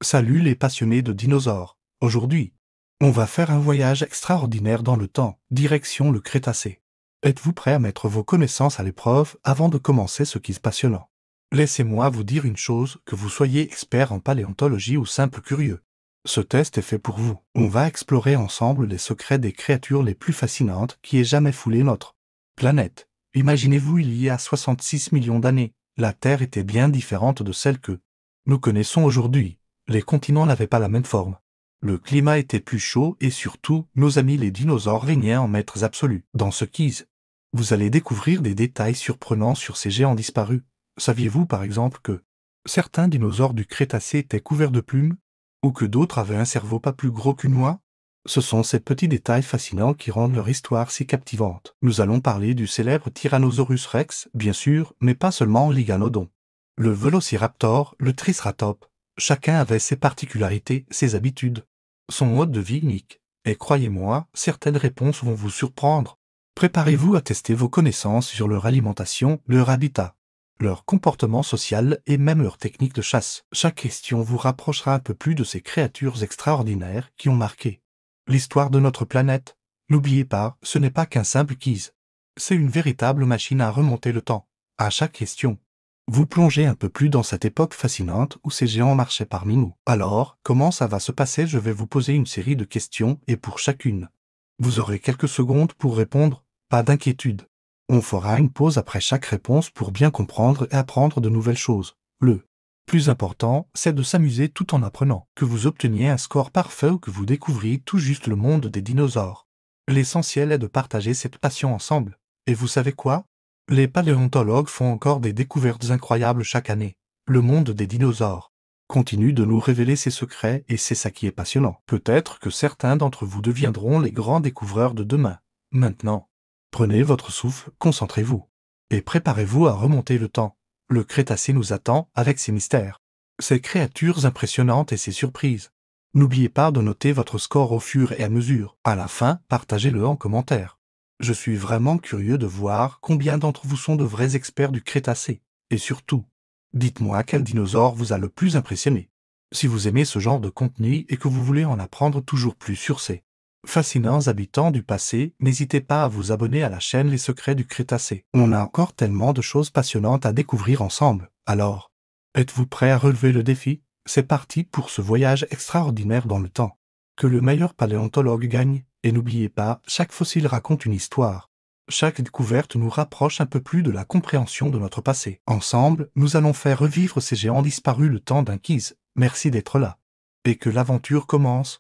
Salut les passionnés de dinosaures. Aujourd'hui, on va faire un voyage extraordinaire dans le temps, direction le Crétacé. Êtes-vous prêts à mettre vos connaissances à l'épreuve avant de commencer ce qui est passionnant? Laissez-moi vous dire une chose, que vous soyez expert en paléontologie ou simple curieux. Ce test est fait pour vous. On va explorer ensemble les secrets des créatures les plus fascinantes qui aient jamais foulé notre planète. Imaginez-vous il y a 66 millions d'années, la Terre était bien différente de celle que nous connaissons aujourd'hui. Les continents n'avaient pas la même forme. Le climat était plus chaud et surtout, nos amis les dinosaures régnaient en maîtres absolus. Dans ce quiz, vous allez découvrir des détails surprenants sur ces géants disparus. Saviez-vous par exemple que certains dinosaures du Crétacé étaient couverts de plumes? Ou que d'autres avaient un cerveau pas plus gros qu'une noix? Ce sont ces petits détails fascinants qui rendent leur histoire si captivante. Nous allons parler du célèbre Tyrannosaurus rex, bien sûr, mais pas seulement l'Iguanodon. Le Vélociraptor, le Triceratops, chacun avait ses particularités, ses habitudes, son mode de vie unique. Et croyez-moi, certaines réponses vont vous surprendre. Préparez-vous à tester vos connaissances sur leur alimentation, leur habitat, leur comportement social et même leur technique de chasse. Chaque question vous rapprochera un peu plus de ces créatures extraordinaires qui ont marqué l'histoire de notre planète. N'oubliez pas, ce n'est pas qu'un simple quiz. C'est une véritable machine à remonter le temps. À chaque question, vous plongez un peu plus dans cette époque fascinante où ces géants marchaient parmi nous. Alors, comment ça va se passer? Je vais vous poser une série de questions et pour chacune, vous aurez quelques secondes pour répondre. Pas d'inquiétude. On fera une pause après chaque réponse pour bien comprendre et apprendre de nouvelles choses. Le plus important, c'est de s'amuser tout en apprenant. Que vous obteniez un score parfait ou que vous découvriez tout juste le monde des dinosaures. L'essentiel est de partager cette passion ensemble. Et vous savez quoi? Les paléontologues font encore des découvertes incroyables chaque année. Le monde des dinosaures continue de nous révéler ses secrets et c'est ça qui est passionnant. Peut-être que certains d'entre vous deviendront les grands découvreurs de demain. Maintenant, prenez votre souffle, concentrez-vous. Et préparez-vous à remonter le temps. Le Crétacé nous attend avec ses mystères, ses créatures impressionnantes et ses surprises. N'oubliez pas de noter votre score au fur et à mesure. À la fin, partagez-le en commentaire. Je suis vraiment curieux de voir combien d'entre vous sont de vrais experts du Crétacé. Et surtout, dites-moi quel dinosaure vous a le plus impressionné. Si vous aimez ce genre de contenu et que vous voulez en apprendre toujours plus sur ces fascinants habitants du passé, n'hésitez pas à vous abonner à la chaîne Les Secrets du Crétacé. On a encore tellement de choses passionnantes à découvrir ensemble. Alors, êtes-vous prêts à relever le défi? C'est parti pour ce voyage extraordinaire dans le temps. Que le meilleur paléontologue gagne, et n'oubliez pas, chaque fossile raconte une histoire. Chaque découverte nous rapproche un peu plus de la compréhension de notre passé. Ensemble, nous allons faire revivre ces géants disparus le temps d'un quiz. Merci d'être là. Et que l'aventure commence.